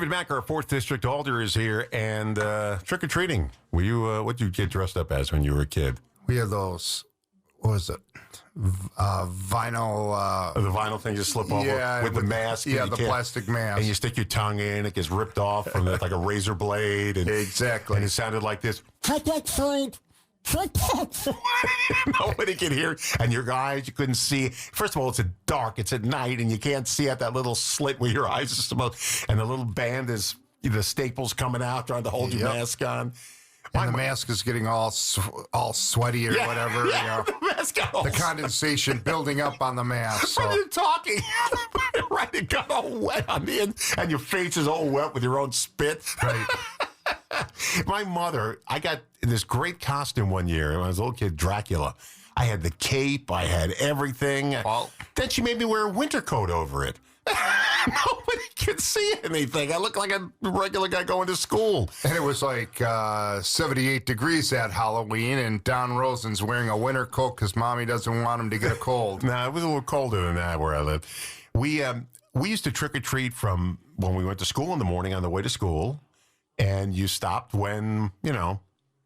David Maack, our 4th District Alder, is here, and trick-or-treating. What did you get dressed up as when you were a kid? We had those, what was it, vinyl... The vinyl thing you slip over with the mask. Yeah, the plastic mask. And you stick your tongue in, it gets ripped off from like a razor blade. And, exactly. And it sounded like this. Nobody can hear. And your eyes, you couldn't see. First of all, it's dark. It's at night, and you can't see at that little slit where your eyes are supposed. And the little band is the staples coming out, trying to hold your mask on. And the mask is getting all sweaty or whatever. Yeah, the condensation building up on the mask. So. When you're talking, right, it got all wet on the end, and your face is all wet with your own spit. Right. My mother, I got this great costume one year when I was a little kid, Dracula. I had the cape, I had everything. Well, then she made me wear a winter coat over it. Nobody could see anything. I looked like a regular guy going to school. And it was like 78 degrees that Halloween, and Don Rosen's wearing a winter coat because Mommy doesn't want him to get a cold. No, it was a little colder than that where I lived. We used to trick-or-treat from when we went to school in the morning on the way to school, and you stopped when,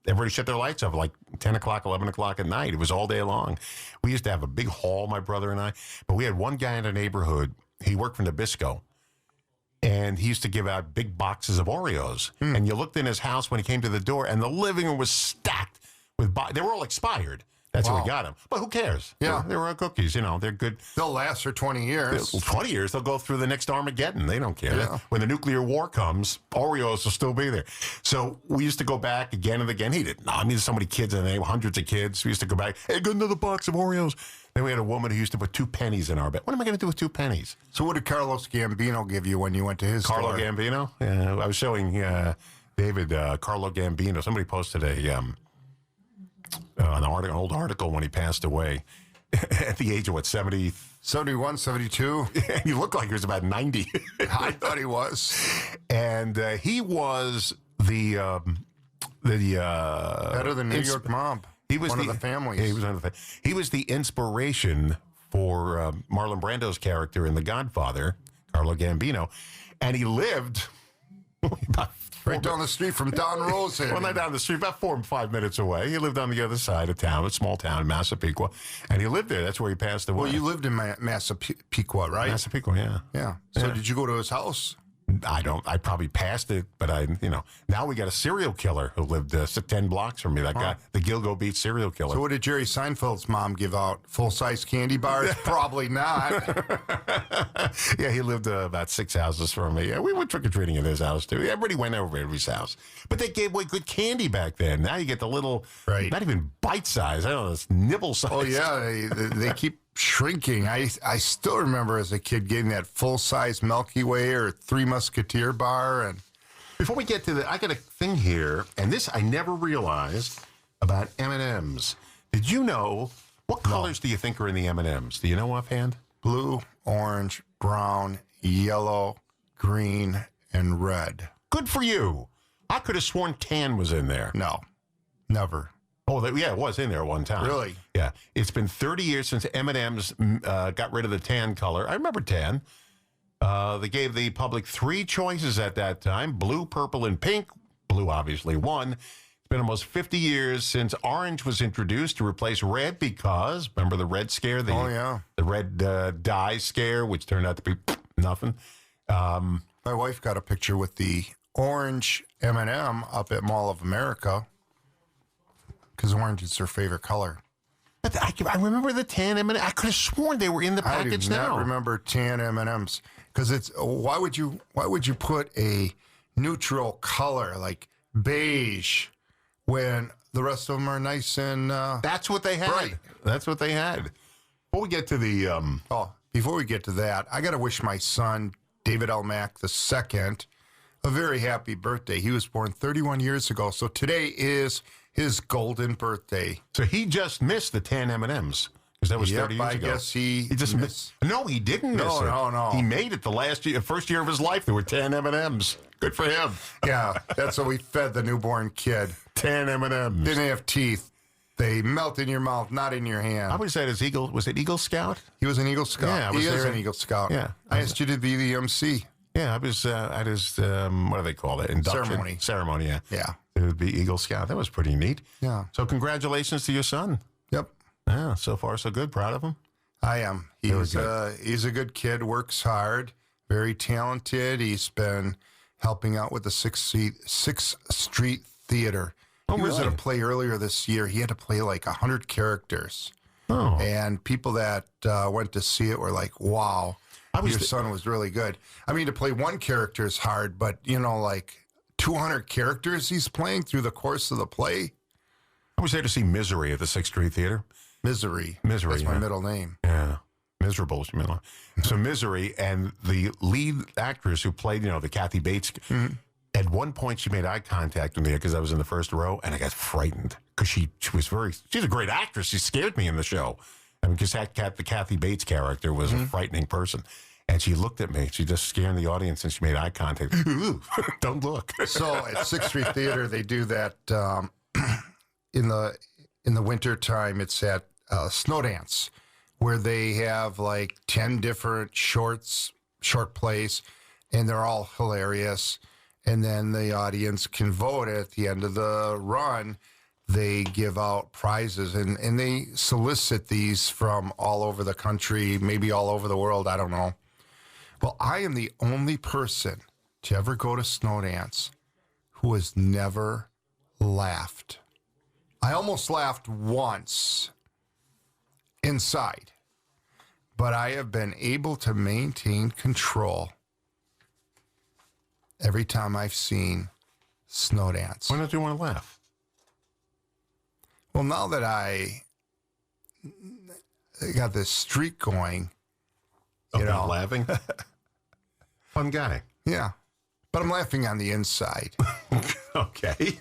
everybody shut their lights off, like 10 o'clock, 11 o'clock at night. It was all day long. We used to have a big hall, my brother and I, but we had one guy in the neighborhood. He worked for Nabisco, and he used to give out big boxes of Oreos. And you looked in his house when he came to the door, and the living room was stacked with they were all expired. That's how we got them. But who cares? Yeah. They were cookies, they're good. They'll last for 20 years. 20 years, they'll go through the next Armageddon. They don't care. Yeah. When the nuclear war comes, Oreos will still be there. So we used to go back again and again. He didn't know. I mean, there's so many kids in the name, hundreds of kids. We used to go back, hey, get another box of Oreos. Then we had a woman who used to put 2 pennies in our bed. What am I going to do with 2 pennies? So what did Carlos Gambino give you when you went to his Carlo store? Gambino? Yeah, I was showing David Carlo Gambino. Somebody posted an old article when he passed away at the age of, 70? 71, 72. He looked like he was about 90. I thought he was. And he was the head of the New York mob. He was one of the families. Yeah, he was one of the. He was the inspiration for Marlon Brando's character in The Godfather, Carlo Gambino, and he lived about right down the street from Don Rosen. Well, not down the street, about 4 or 5 minutes away. He lived on the other side of town, a small town, Massapequa, and he lived there. That's where he passed away. Well, you lived in Massapequa, right? Massapequa, yeah. Yeah. So did you go to his house? I probably passed it, but now we got a serial killer who lived 10 blocks from me. That guy, the Gilgo Beach serial killer. So what did Jerry Seinfeld's mom give out? Full-size candy bars? Probably not. Yeah, he lived about 6 houses from me. Yeah, we went trick-or-treating at his house, too. Everybody went over to everybody's house. But they gave away good candy back then. Now you get the little, not even bite size. I don't know, it's nibble size. Oh, yeah, they keep shrinking. I still remember as a kid getting that full-size Milky Way or Three Musketeer bar. And before we get to I got a thing here, and this I never realized about M&Ms. Did you know, what colors do you think are in the M&Ms? Do you know offhand? Blue, orange, brown, yellow, green, and red. Good for you. I could have sworn tan was in there. No, never. Oh, yeah, it was in there one time. Really? Yeah. It's been 30 years since M&M's got rid of the tan color. I remember tan. They gave the public 3 choices at that time, blue, purple, and pink. Blue obviously won. It's been almost 50 years since orange was introduced to replace red because, remember the red scare? The red dye scare, which turned out to be nothing. My wife got a picture with the orange M&M up at Mall of America. Because orange is her favorite color. But I remember the tan M&M. I could have sworn they were in the package now. I do not remember tan M&Ms. Because it's why would you put a neutral color like beige when the rest of them are nice and that's what they had. Bright. That's what they had. Before we get to the before we get to that, I got to wish my son David L. Maack II a very happy birthday. He was born 31 years ago, so today is his golden birthday. So he just missed the tan M&Ms because that was 30 years ago. I guess he just missed. No, he didn't miss it. No. He made it the first year of his life. There were tan M&Ms. Good for him. Yeah, that's what we fed the newborn kid. Tan M&Ms. Didn't have teeth. They melt in your mouth, not in your hand. I always said was it Eagle Scout? He was an Eagle Scout. Yeah, he is an Eagle Scout. Yeah. I asked you to be the MC. Yeah, I was at his, what do they call it? Induction? Ceremony, yeah. Yeah. It would be Eagle Scout. That was pretty neat. Yeah. So congratulations to your son. Yep. Yeah, so far so good. Proud of him. I am. He's a good kid, works hard, very talented. He's been helping out with the Sixth Street Theater. He was at a play earlier this year. He had to play like 100 characters. Oh. And people that went to see it were like, wow, your son was really good. I mean, to play one character is hard, but, like 200 characters he's playing through the course of the play. I was there to see Misery at the Sixth Street Theater. Misery. That's my middle name. Yeah. Miserable is your middle name. So Misery, and the lead actress who played, the Kathy Bates, at one point she made eye contact with me because I was in the first row, and I got frightened because she's a great actress. She scared me in the show. I mean, because the Kathy Bates character was a frightening person. And she looked at me. She just scared the audience, and she made eye contact. Don't look. So at Sixth Street Theater, they do that in the winter time. It's at Snow Dance, where they have like 10 different short plays, and they're all hilarious. And then the audience can vote at the end of the run. They give out prizes, and they solicit these from all over the country, maybe all over the world. I don't know. Well, I am the only person to ever go to Snow Dance who has never laughed. I almost laughed once inside, but I have been able to maintain control every time I've seen Snow Dance. Why don't you want to laugh? Well, now that I got this streak going, About laughing? Fun guy. Yeah. But I'm laughing on the inside. Okay.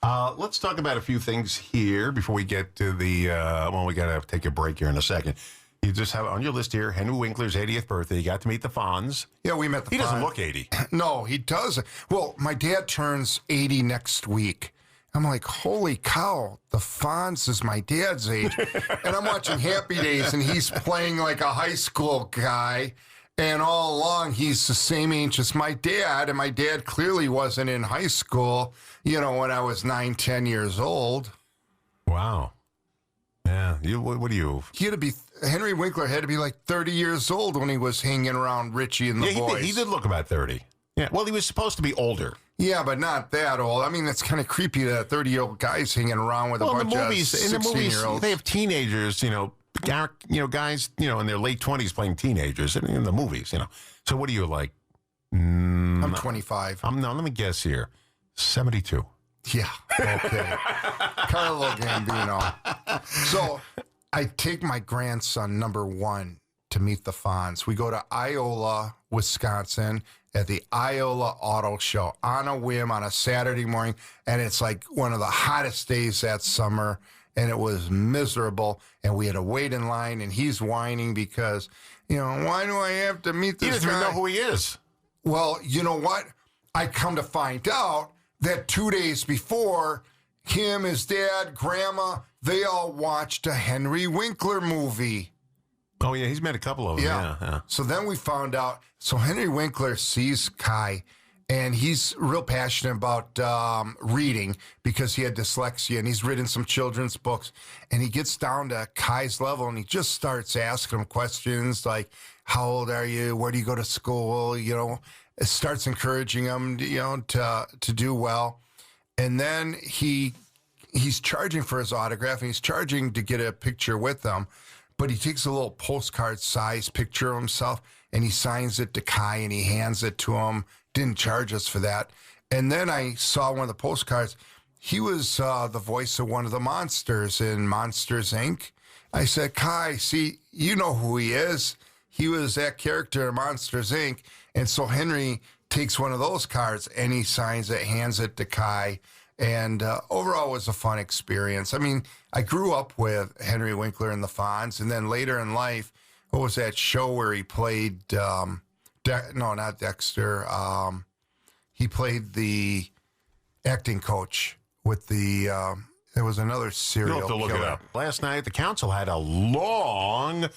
Let's talk about a few things here before we get to we got to take a break here in a second. You just have on your list here, Henry Winkler's 80th birthday. You got to meet the Fonz. Yeah, we met the Fonz. He doesn't look 80. No, he doesn't. Well, my dad turns 80 next week. I'm like, holy cow, the Fonz is my dad's age. And I'm watching Happy Days, and he's playing like a high school guy. And all along, he's the same age as my dad. And my dad clearly wasn't in high school, when I was 9, 10 years old. Wow. Yeah. What do you? Henry Winkler had to be like 30 years old when he was hanging around Richie and the boys. He did look about 30. Yeah. Well, he was supposed to be older. Yeah, but not that old. I mean, it's kind of creepy that 30-year-old guy's hanging around with a bunch of 16-year-olds. They have teenagers, guys, in their late 20s playing teenagers in the movies, So what are you like? I'm 25. Let me guess here. 72. Yeah, okay. Carlo Gambino. So I take my grandson, number 1, to meet the Fonz. We go to Iola, Wisconsin, at the Iola Auto Show on a whim on a Saturday morning, and it's like one of the hottest days that summer, and it was miserable, and we had to wait in line, and he's whining because, why do I have to meet this guy? He doesn't even know who he is. Well, you know what? I come to find out that 2 days before, him, his dad, grandma, they all watched a Henry Winkler movie. Oh, yeah, he's met a couple of them. Yeah. So then we found out. So Henry Winkler sees Kai, and he's real passionate about reading because he had dyslexia, and he's written some children's books. And he gets down to Kai's level, and he just starts asking him questions like, how old are you? Where do you go to school? It starts encouraging him, to do well. And then he's charging for his autograph, and he's charging to get a picture with them. But he takes a little postcard-sized picture of himself, and he signs it to Kai, and he hands it to him. Didn't charge us for that. And then I saw one of the postcards. He was the voice of one of the monsters in Monsters, Inc. I said, Kai, see, you know who he is. He was that character in Monsters, Inc. And so Henry takes one of those cards, and he signs it, hands it to Kai. And overall, it was a fun experience. I mean, I grew up with Henry Winkler and the Fonz, and then later in life, what was that show where he played, no, not Dexter. He played the acting coach with there was another serial You'll have to look killer. it up. Last night, the council had a long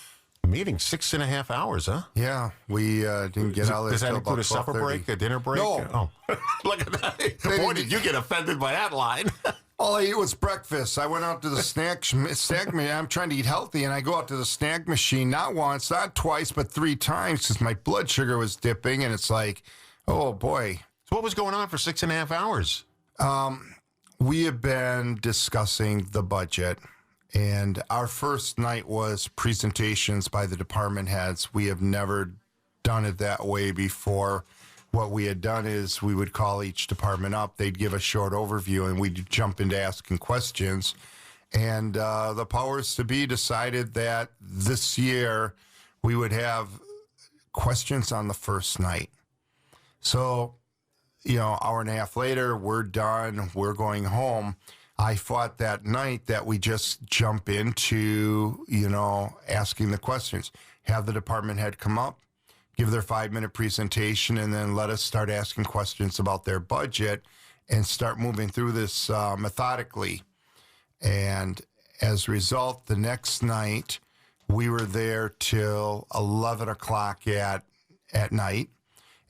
Meeting 6.5 hours, huh? Yeah, we didn't get out of there. Does that till include a about supper 12:30. break, a dinner break? No. Oh, look at that. Boy, did you get offended by that line. All I ate was breakfast. I went out to the snack machine. I'm trying to eat healthy, and I go out to the snack machine not once, not twice, but 3 times because my blood sugar was dipping, and it's like, oh boy. So what was going on for 6.5 hours? We have been discussing the budget, and our first night was presentations by the department heads. We have never done it that way before. What we had done is we would call each department up. They'd give a short overview, and we'd jump into asking questions. And the powers to be decided that this year we would have questions on the first night. So, hour and a half later, we're done. We're going home. I thought that night that we just jump into, asking the questions. Have the department head come up, give their 5-minute presentation, and then let us start asking questions about their budget and start moving through this methodically. And as a result, the next night, we were there till 11 o'clock at night,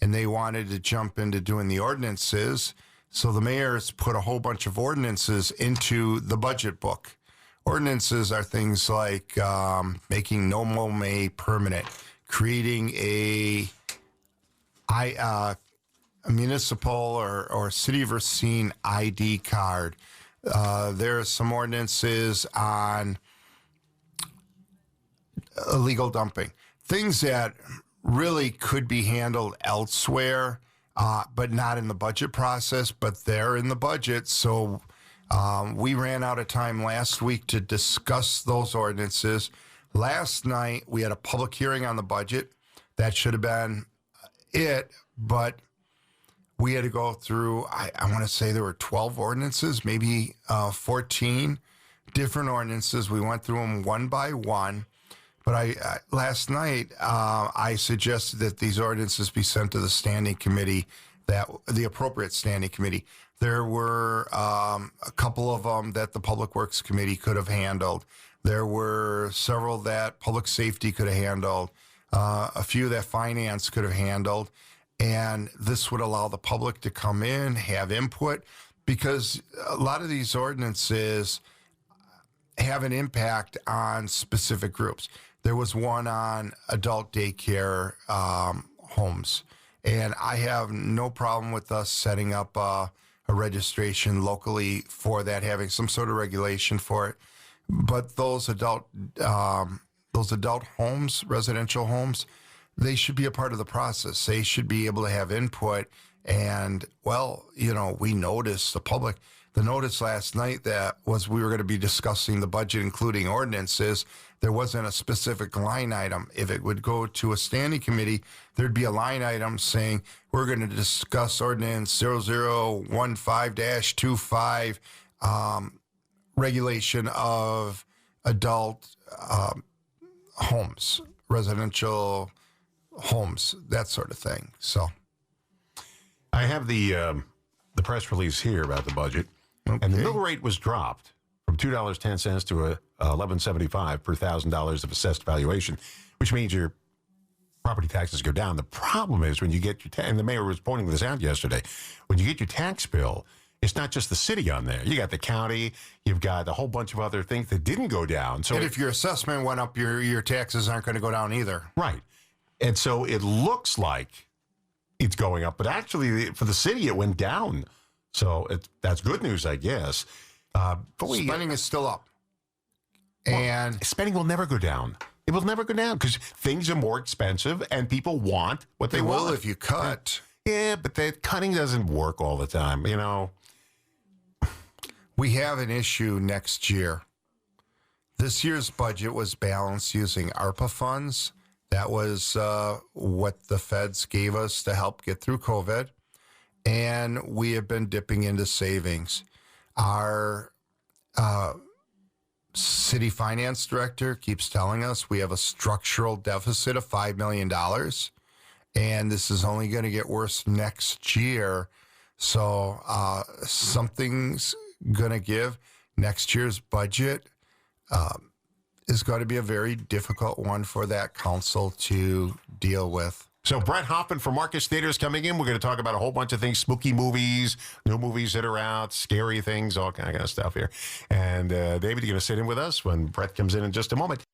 and they wanted to jump into doing the ordinances. So the mayors put a whole bunch of ordinances into the budget book. Ordinances are things like making no mow May permanent, creating a municipal or city of Racine ID card. There are some ordinances on illegal dumping, things that really could be handled elsewhere, but not in the budget process, but they're in the budget. So we ran out of time last week to discuss those ordinances. Last night, we had a public hearing on the budget. That should have been it, but we had to go through, I want to say there were 12 ordinances, maybe 14 different ordinances. We went through them one by one. But last night, I suggested that these ordinances be sent to the standing committee, the appropriate standing committee. There were a couple of them that the Public Works Committee could have handled. There were several that Public Safety could have handled, a few that Finance could have handled. And this would allow the public to come in, have input, because a lot of these ordinances have an impact on specific groups. There was one on adult daycare homes, and I have no problem with us setting up a registration locally for that, having some sort of regulation for it. But those adult homes, residential homes, they should be a part of the process. They should be able to have input. And, we noticed the notice last night that was we were going to be discussing the budget, including ordinances. There wasn't a specific line item. If it would go to a standing committee, there'd be a line item saying, we're going to discuss ordinance 0015-25, regulation of adult homes, residential homes, that sort of thing. So I have the press release here about the budget, and the mill rate was dropped from $2.10 to $11.75 per $1,000 of assessed valuation, which means your property taxes go down. The problem is when you get your and the mayor was pointing this out yesterday, when you get your tax bill, it's not just the city on there. You got the county, you've got a whole bunch of other things that didn't go down. So and if your assessment went up, your taxes aren't going to go down either. Right. And so it looks like it's going up, but actually for the city, it went down. So that's good news, I guess. Spending is still up. And spending will never go down. It will never go down because things are more expensive and people want what they want. Will if you cut. Yeah, but that cutting doesn't work all the time, We have an issue next year. This year's budget was balanced using ARPA funds. That was what the feds gave us to help get through COVID. And we have been dipping into savings. Our city finance director keeps telling us we have a structural deficit of $5 million. And this is only going to get worse next year. So something's going to give. Next year's budget is going to be a very difficult one for that council to deal with. So Brett Hoffman from Marcus Theater is coming in. We're going to talk about a whole bunch of things, spooky movies, new movies that are out, scary things, all kind of stuff here. And David, you're going to sit in with us when Brett comes in just a moment.